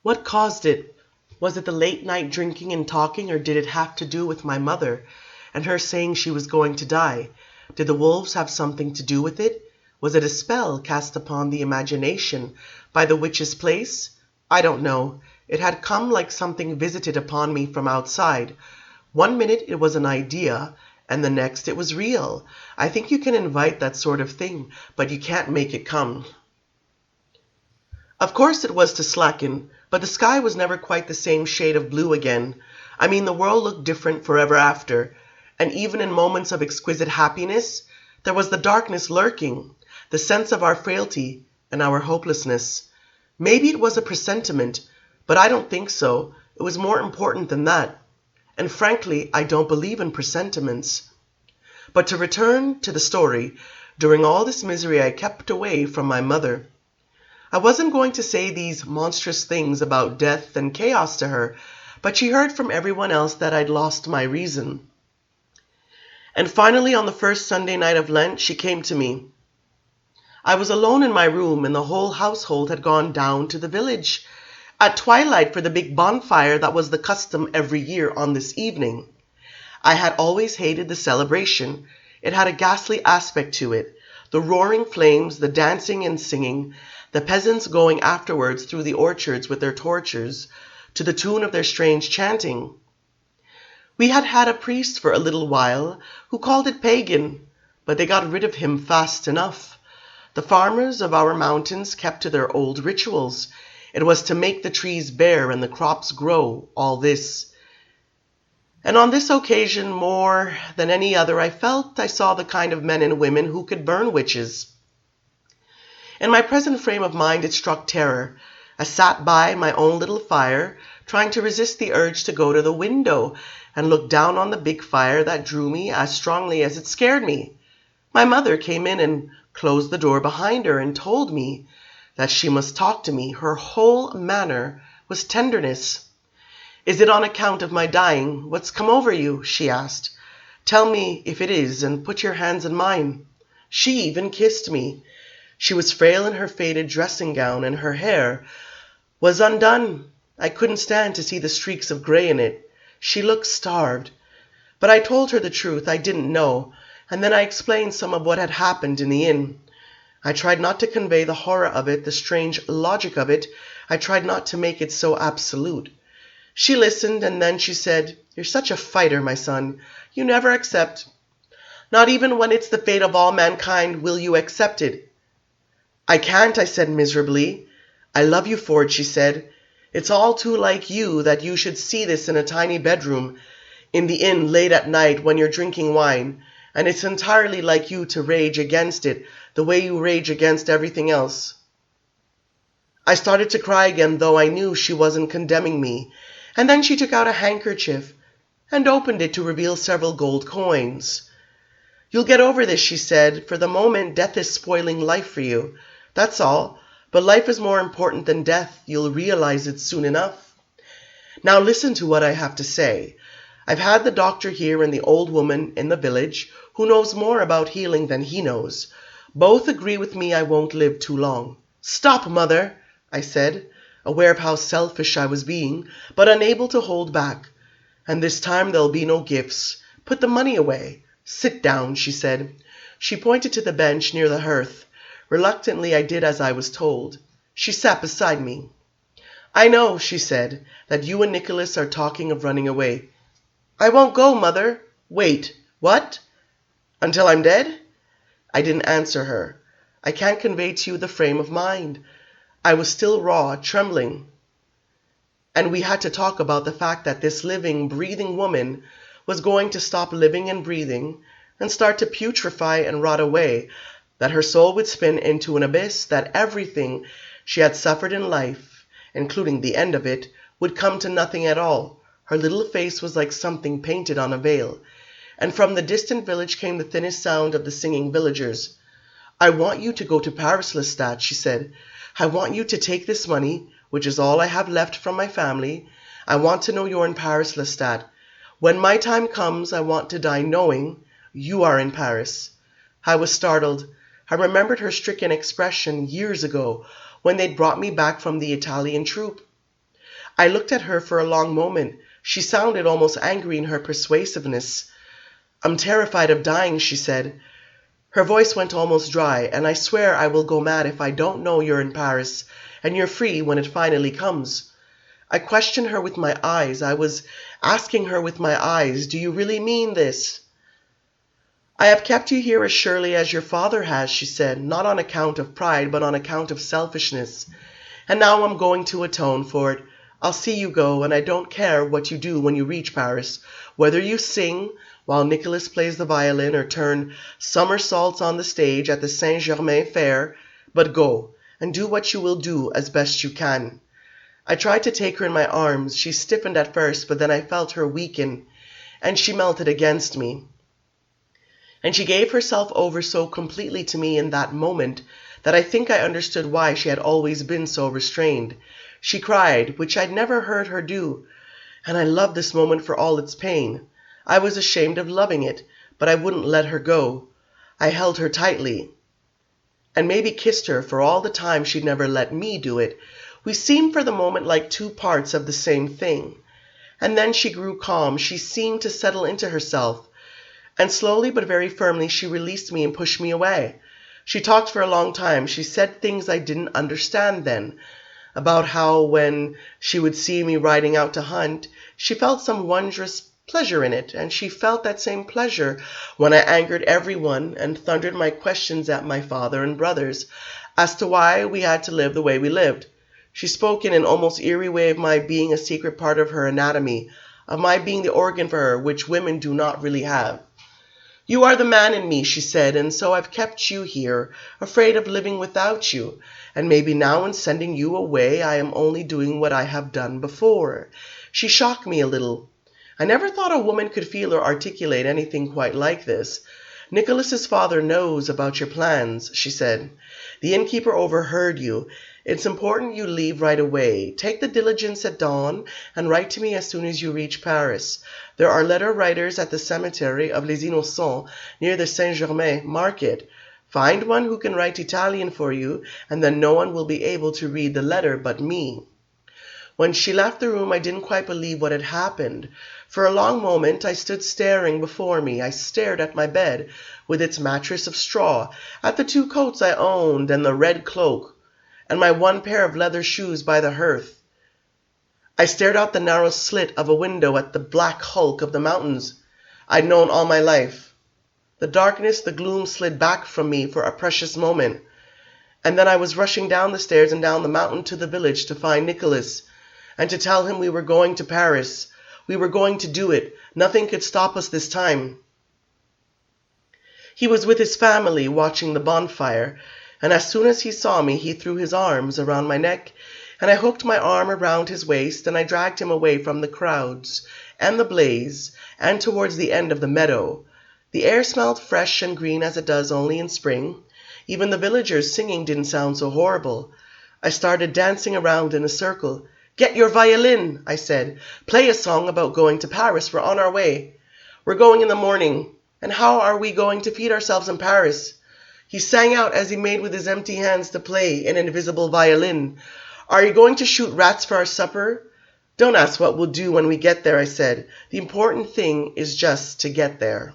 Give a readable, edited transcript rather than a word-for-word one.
What caused it? Was it the late night drinking and talking, or did it have to do with my mother and her saying she was going to die? Did the wolves have something to do with it? Was it a spell cast upon the imagination by the witch's place? I don't know. It had come like something visited upon me from outside. One minute it was an idea, and the next it was real. I think you can invite that sort of thing, but you can't make it come. Of course it was to slacken, but the sky was never quite the same shade of blue again. I mean, the world looked different forever after, and even in moments of exquisite happiness, there was the darkness lurking, the sense of our frailty and our hopelessness. Maybe it was a presentiment, but I don't think so. It was more important than that. And frankly, I don't believe in presentiments. But to return to the story, during all this misery I kept away from my mother. I wasn't going to say these monstrous things about death and chaos to her, but she heard from everyone else that I'd lost my reason. And finally, on the first Sunday night of Lent, she came to me. I was alone in my room, and the whole household had gone down to the village at twilight for the big bonfire that was the custom every year on this evening. I had always hated the celebration. It had a ghastly aspect to it. The roaring flames, the dancing and singing, the peasants going afterwards through the orchards with their torches, to the tune of their strange chanting. We had had a priest for a little while who called it pagan, but they got rid of him fast enough. The farmers of our mountains kept to their old rituals. It was to make the trees bear and the crops grow, all this. And on this occasion, more than any other, I felt I saw the kind of men and women who could burn witches. In my present frame of mind, it struck terror. I sat by my own little fire, trying to resist the urge to go to the window and look down on the big fire that drew me as strongly as it scared me. My mother came in and closed the door behind her and told me that she must talk to me. Her whole manner was tenderness. "Is it on account of my dying? What's come over you?" she asked. "Tell me if it is, and put your hands in mine." She even kissed me. She was frail in her faded dressing gown, and her hair was undone. I couldn't stand to see the streaks of gray in it. She looked starved. But I told her the truth. I didn't know. And then I explained some of what had happened in the inn. I tried not to convey the horror of it, the strange logic of it. I tried not to make it so absolute. She listened, and then she said, "You're such a fighter, my son. You never accept. Not even when it's the fate of all mankind will you accept it." "I can't," I said miserably. "I love you for it," she said. "It's all too like you that you should see this in a tiny bedroom in the inn late at night when you're drinking wine, and it's entirely like you to rage against it the way you rage against everything else." I started to cry again, though I knew she wasn't condemning me, and then she took out a handkerchief and opened it to reveal several gold coins. "You'll get over this," she said. "For the moment, death is spoiling life for you. That's all. But life is more important than death. You'll realize it soon enough. Now listen to what I have to say. I've had the doctor here and the old woman in the village, who knows more about healing than he knows. Both agree with me I won't live too long." "Stop, Mother," I said, aware of how selfish I was being, but unable to hold back. "And this time there'll be no gifts. Put the money away." "Sit down," she said. She pointed to the bench near the hearth. Reluctantly, I did as I was told. She sat beside me. "I know," she said, "that you and Nicholas are talking of running away." "I won't go, Mother." "Wait. What? Until I'm dead?" I didn't answer her. I can't convey to you the frame of mind. I was still raw, trembling. And we had to talk about the fact that this living, breathing woman was going to stop living and breathing and start to putrefy and rot away, that her soul would spin into an abyss, that everything she had suffered in life, including the end of it, would come to nothing at all. Her little face was like something painted on a veil, and from the distant village came the thinnest sound of the singing villagers. "I want you to go to Paris, Lestat," she said. "I want you to take this money, which is all I have left from my family. I want to know you're in Paris, Lestat. When my time comes, I want to die knowing you are in Paris." I was startled. I remembered her stricken expression years ago when they'd brought me back from the Italian troupe. I looked at her for a long moment. She sounded almost angry in her persuasiveness. "I'm terrified of dying," she said. Her voice went almost dry. "And I swear I will go mad if I don't know you're in Paris, and you're free when it finally comes." I questioned her with my eyes. I was asking her with my eyes, "Do you really mean this?" "I have kept you here as surely as your father has," she said, "not on account of pride, but on account of selfishness. And now I'm going to atone for it. I'll see you go, and I don't care what you do when you reach Paris, whether you sing while Nicholas plays the violin or turn somersaults on the stage at the Saint-Germain fair, but go, and do what you will do as best you can." I tried to take her in my arms. She stiffened at first, but then I felt her weaken, and she melted against me. And she gave herself over so completely to me in that moment that I think I understood why she had always been so restrained. She cried, which I'd never heard her do, and I loved this moment for all its pain. I was ashamed of loving it, but I wouldn't let her go. I held her tightly, and maybe kissed her for all the time she'd never let me do it. We seemed for the moment like two parts of the same thing. And then she grew calm. She seemed to settle into herself. And slowly but very firmly she released me and pushed me away. She talked for a long time. She said things I didn't understand then, about how when she would see me riding out to hunt, she felt some wondrous pleasure in it, and she felt that same pleasure when I angered everyone and thundered my questions at my father and brothers as to why we had to live the way we lived. She spoke in an almost eerie way of my being a secret part of her anatomy, of my being the organ for her, which women do not really have. "You are the man in me," she said, "and so I've kept you here, afraid of living without you. And maybe now in sending you away I am only doing what I have done before." She shocked me a little. I never thought a woman could feel or articulate anything quite like this. "Nicholas's father knows about your plans," she said. "The innkeeper overheard you. It's important you leave right away. Take the diligence at dawn and write to me as soon as you reach Paris. There are letter writers at the cemetery of Les Innocents near the Saint-Germain market. Find one who can write Italian for you, and then no one will be able to read the letter but me." When she left the room, I didn't quite believe what had happened. For a long moment I stood staring before me. I stared at my bed, with its mattress of straw, at the 2 coats I owned and the red cloak, and my 1 pair of leather shoes by the hearth. I stared out the narrow slit of a window at the black hulk of the mountains I'd known all my life. The darkness, the gloom slid back from me for a precious moment, and then I was rushing down the stairs and down the mountain to the village to find Nicholas, and to tell him we were going to Paris. We were going to do it. Nothing could stop us this time. He was with his family watching the bonfire, and as soon as he saw me, he threw his arms around my neck, and I hooked my arm around his waist, and I dragged him away from the crowds and the blaze and towards the end of the meadow. The air smelled fresh and green as it does only in spring. Even the villagers singing didn't sound so horrible. I started dancing around in a circle. "Get your violin," I said. "Play a song about going to Paris. We're on our way. We're going in the morning. And how are we going to feed ourselves in Paris?" He sang out as he made with his empty hands to play an invisible violin. "Are you going to shoot rats for our supper?" "Don't ask what we'll do when we get there," I said. "The important thing is just to get there."